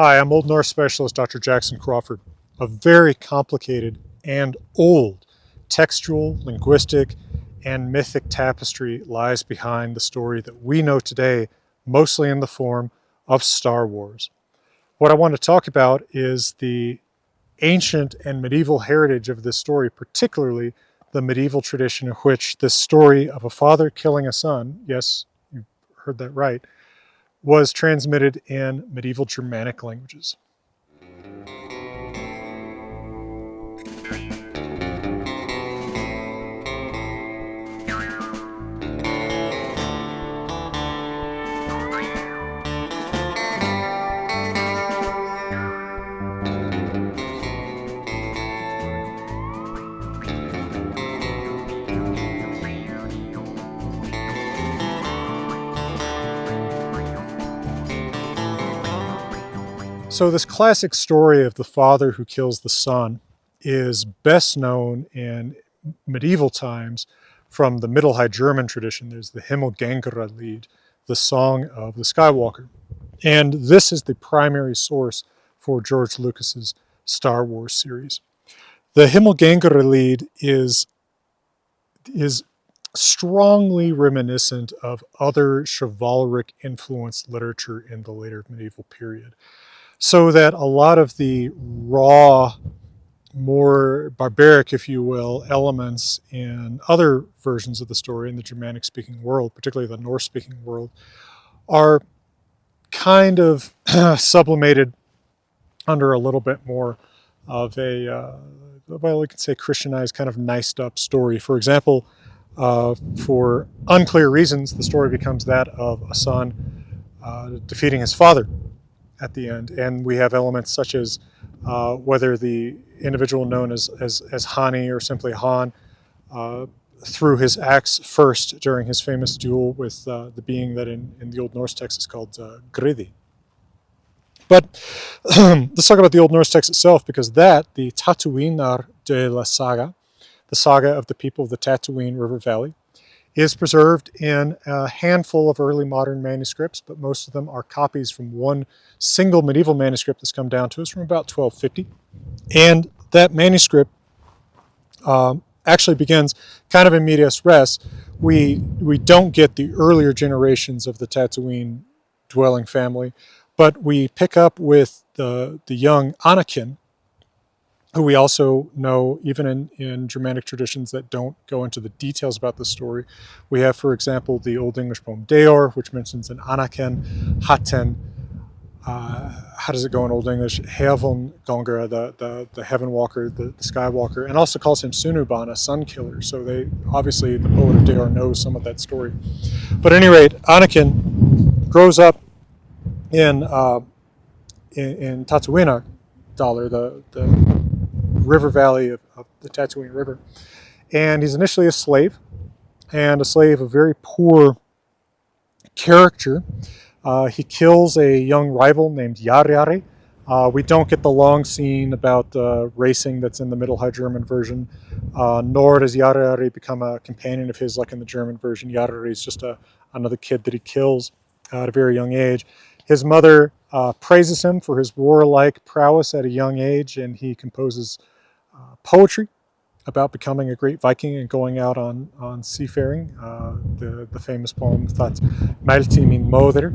Hi, I'm Old Norse specialist Dr. Jackson Crawford. A very complicated and old textual, linguistic, and mythic tapestry lies behind the story that we know today, mostly in the form of Star Wars. What I want to talk about is the ancient and medieval heritage of this story, particularly the medieval tradition in which this story of a father killing a son, yes, you heard that right, was transmitted in medieval Germanic languages. So this classic story of the father who kills the son is best known in medieval times from the Middle High German tradition. There's the Himilgengærelied, the song of the Skywalker. And this is the primary source for George Lucas's Star Wars series. The Himilgengærelied is strongly reminiscent of other chivalric influenced literature in the later medieval period. So that a lot of the raw, more barbaric, if you will, elements in other versions of the story in the Germanic-speaking world, particularly the Norse-speaking world, are kind of sublimated under a little bit more of a, well, we could say Christianized, kind of niced-up story. For example, for unclear reasons, the story becomes that of a son defeating his father at the end, and we have elements such as whether the individual known as Hani or simply Han threw his axe first during his famous duel with the being that in the Old Norse text is called Gridi. But let's talk about the Old Norse text itself, because the Tattúínárdøla saga, the saga of the people of the Tatooine River Valley, is preserved in a handful of early modern manuscripts, but most of them are copies from one single medieval manuscript that's come down to us from about 1250. And that manuscript actually begins kind of in medias res. We don't get the earlier generations of the Tatooine dwelling family, but we pick up with the young Anakin, who we also know even in Germanic traditions that don't go into the details about the story. We have, for example, the Old English poem Deor, which mentions an Anakin, Hatten, how does it go in Old English? Himilgengær, the heaven walker, the skywalker, and also calls him Sunuban, a sun killer. So obviously the poet of Deor knows some of that story. But at any rate, Anakin grows up in Tattúínárdøla, the river valley of the Tatooine River. And he's initially a slave, and a slave of very poor character. He kills a young rival named Yarari. We don't get the long scene about racing that's in the Middle High German version, nor does Yarari become a companion of his like in the German version. Yarari is just another kid that he kills at a very young age. His mother praises him for his warlike prowess at a young age, and he composes poetry about becoming a great Viking and going out on seafaring. The famous poem that's Mælti min móðir,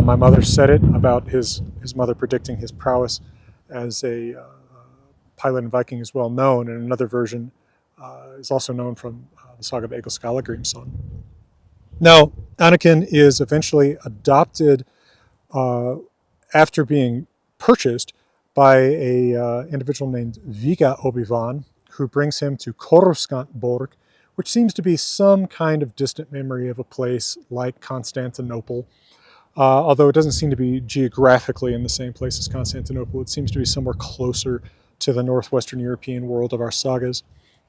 my mother said it, about his mother predicting his prowess as a pilot and Viking is well known, and another version is also known from the saga of Egil Skallagrimsson. Now, Anakin is eventually adopted after being purchased by a individual named Viga Obi-Wan, who brings him to Coruscantborg, which seems to be some kind of distant memory of a place like Constantinople. Although it doesn't seem to be geographically in the same place as Constantinople, it seems to be somewhere closer to the northwestern European world of our sagas.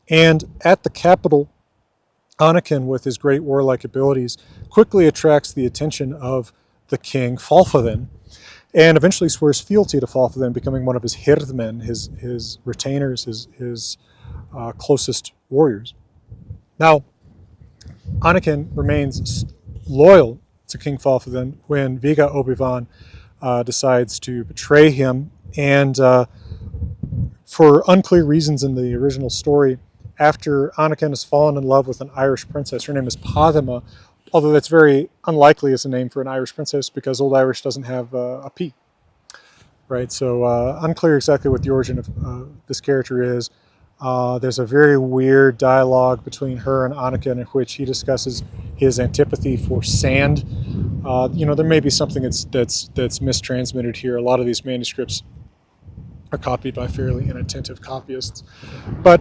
And at the capital, Anakin, with his great warlike abilities, quickly attracts the attention of the king, Falfadin, and eventually swears fealty to Falfadin, becoming one of his hirdmen, his retainers, his closest warriors. Now, Anakin remains loyal to King Falfadin when Viga Obi-Wan decides to betray him. And for unclear reasons in the original story, after Anakin has fallen in love with an Irish princess, her name is Padma, although that's very unlikely as a name for an Irish princess because Old Irish doesn't have a P. Right, so unclear exactly what the origin of this character is. There's a very weird dialogue between her and Anakin in which he discusses his antipathy for sand. There may be something that's mistransmitted here. A lot of these manuscripts are copied by fairly inattentive copyists. But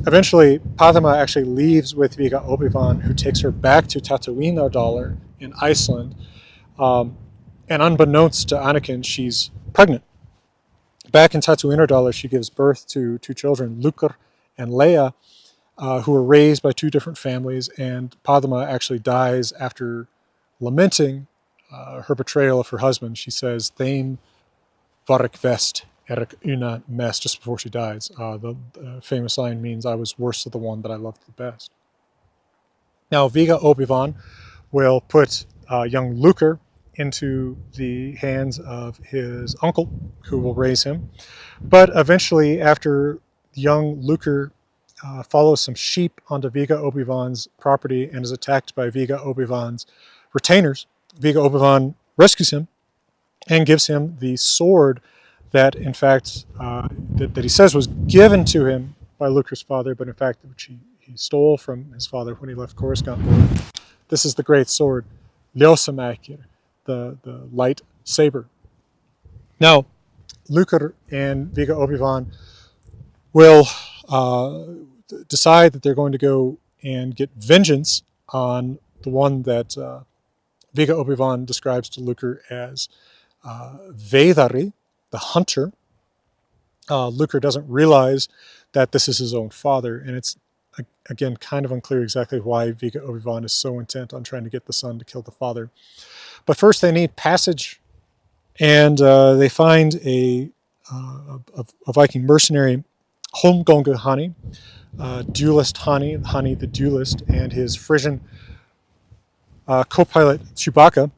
eventually, Padma actually leaves with Vigga Obivan, who takes her back to Tattúínárdøla in Iceland. And unbeknownst to Anakin, she's pregnant. Back in Tattúínárdøla, she gives birth to two children, Lukr and Leia, who are raised by two different families, and Padma actually dies after lamenting her betrayal of her husband. She says, "Theim varik vest erik una mest," just before she dies. The famous line means, "I was worse to the one that I loved the best." Now, Vigga Obivan will put young Lukr into the hands of his uncle, who will raise him. But eventually, after young Lukr follows some sheep onto Vigga Obivan's property and is attacked by Vigga Obivan's retainers, Vigga Obivan rescues him and gives him the sword that, in fact, that he says was given to him by Lukr's father, but in fact, which he stole from his father when he left Coruscant. This is the great sword, Ljósamakir, the light saber. Now, Lukr and Vigga Obivan will decide that they're going to go and get vengeance on the one that Vigga Obivan describes to Lukr as Veidari, the hunter. Lukr doesn't realize that this is his own father, and it's, again, kind of unclear exactly why Vigga Obivan is so intent on trying to get the son to kill the father. But first they need passage, and they find a Viking mercenary, Himilgengærelied, duelist Hani the duelist, and his Frisian co-pilot Chewbacca,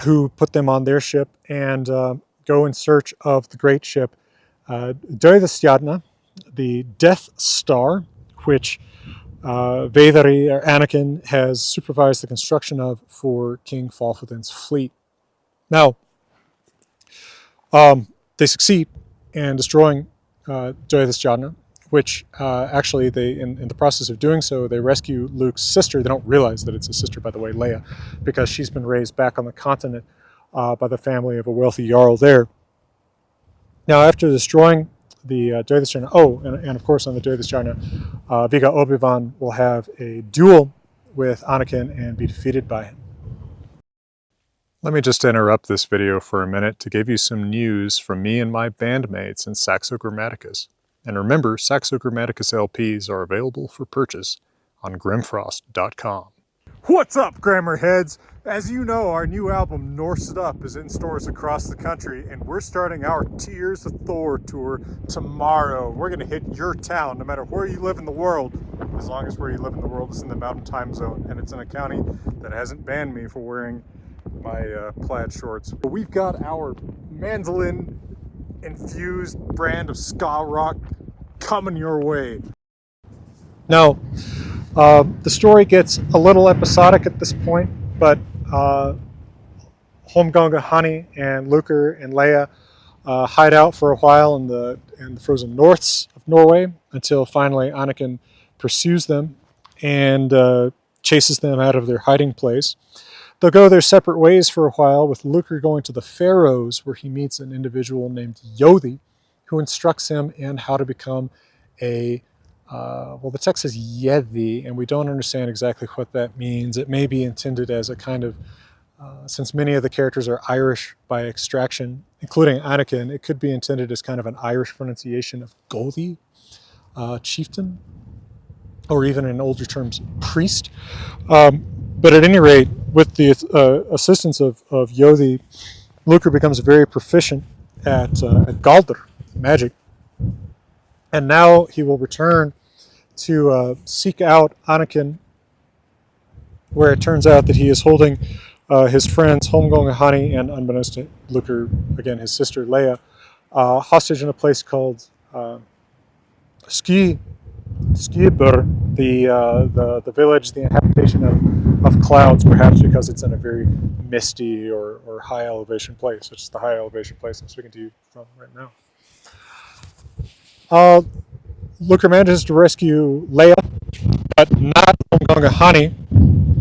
who put them on their ship and go in search of the great ship, Dødestjerne, the Death Star, which Veidari, or Anakin, has supervised the construction of for King Falfadin's fleet. Now, they succeed in destroying Dødestjerne, which actually they, in the process of doing so, they rescue Luke's sister. They don't realize that it's a sister, by the way, Leia, because she's been raised back on the continent by the family of a wealthy jarl there. Now, after destroying the Dødestjerne, and of course on the Dødestjerne, Vigga Obivan will have a duel with Anakin and be defeated by him. Let me just interrupt this video for a minute to give you some news from me and my bandmates in Saxo Grammaticus. And remember, Saxo Grammaticus LPs are available for purchase on grimfrost.com. What's up, grammar heads? As you know, our new album, Norse It Up, is in stores across the country, and we're starting our Tears of Thor tour tomorrow. We're going to hit your town, no matter where you live in the world, as long as where you live in the world is in the Mountain Time Zone, and it's in a county that hasn't banned me for wearing my plaid shorts. But we've got our mandolin-infused brand of ska rock coming your way. Now, the story gets a little episodic at this point, but Himilgengærelied and Lukr and Leia hide out for a while in the frozen norths of Norway until finally Anakin pursues them and chases them out of their hiding place. They'll go their separate ways for a while, with Lukr going to the Faroes, where he meets an individual named Yodi, who instructs him in how to become a well, the text says Yedi, and we don't understand exactly what that means. It may be intended as a kind of, since many of the characters are Irish by extraction, including Anakin, it could be intended as kind of an Irish pronunciation of Gothi, chieftain, or even in older terms, priest. But at any rate, with the assistance of Yodi, Lukr becomes very proficient at Galdr, magic. And now he will return to seek out Anakin, where it turns out that he is holding his friends Himilgengærelied and, unbeknownst to Luker, again his sister Leia, hostage in a place called Skibur, the village, the habitation of clouds, perhaps because it's in a very misty or high elevation place, which is the high elevation place I'm speaking to you from right now. Luker manages to rescue Leia, but not Himilgengærelied,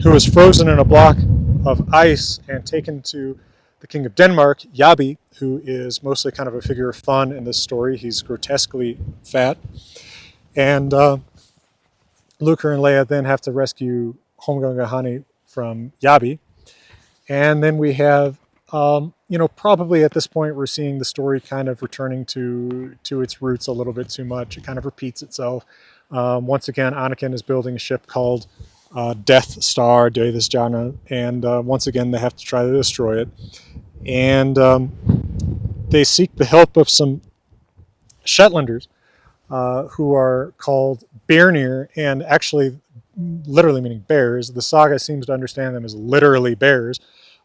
who is frozen in a block of ice and taken to the King of Denmark, Yabi, who is mostly kind of a figure of fun in this story. He's grotesquely fat. And Luker and Leia then have to rescue Himilgengærelied from Yabi. And then we have, probably at this point we're seeing the story kind of returning to its roots a little bit too much. It kind of repeats itself. Once again, Anakin is building a ship called Death Star, Tattúínárdøla, and once again they have to try to destroy it. And they seek the help of some Shetlanders who are called Bearnir, and actually literally meaning bears. The saga seems to understand them as literally bears,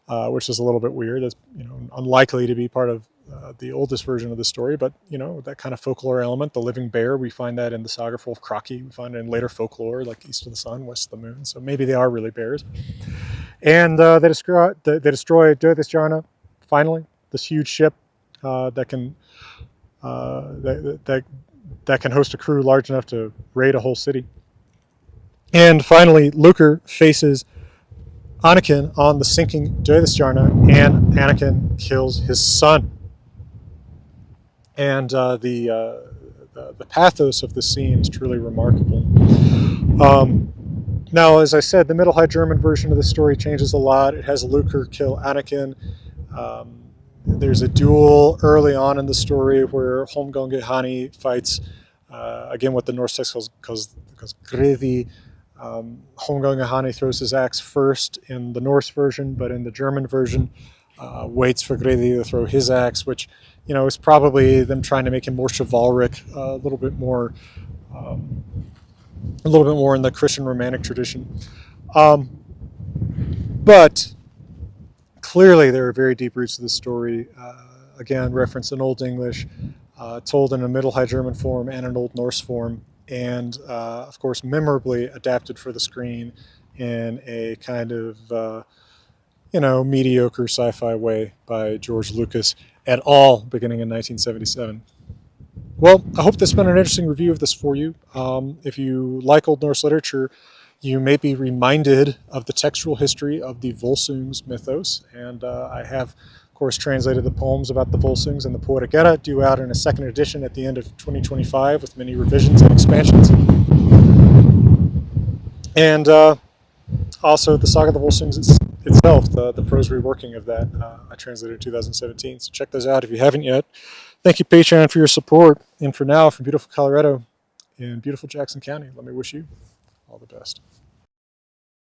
which is a little bit weird. That's unlikely to be part of the oldest version of the story, but that kind of folklore element, the living bear, we find that in the saga full of Kraki. We find it in later folklore like East of the Sun, West of the Moon. So maybe they are really bears. And they destroy Tattúínárdøla. Finally, this huge ship that can host a crew large enough to raid a whole city. And finally, Luker faces Anakin on the sinking Tattúínárdøla, and Anakin kills his son. And the pathos of the scene is truly remarkable. Now, as I said, the Middle High German version of the story changes a lot. It has Luker kill Anakin. There's a duel early on in the story where Himilgengærelied fights, again, what the Norse text calls Griði. Himilgengærelied throws his axe first in the Norse version, but in the German version, waits for Griði to throw his axe, which is probably them trying to make him more chivalric, a little bit more in the Christian Romantic tradition. But clearly, there are very deep roots to the story. Again, referenced in Old English, told in a Middle High German form and an Old Norse form, and of course, memorably adapted for the screen in a kind of mediocre sci-fi way by George Lucas et al. Beginning in 1977. Well, I hope this has been an interesting review of this for you. If you like Old Norse literature, you may be reminded of the textual history of the Volsungs mythos, and I have, of course, translated the poems about the Volsungs and the Poetic Edda, due out in a second edition at the end of 2025 with many revisions and expansions. And also the Saga of the Volsungs itself, the prose reworking of that, I translated in 2017. So check those out if you haven't yet. Thank you, Patreon, for your support. And for now, from beautiful Colorado in beautiful Jackson County, let me wish you all the best.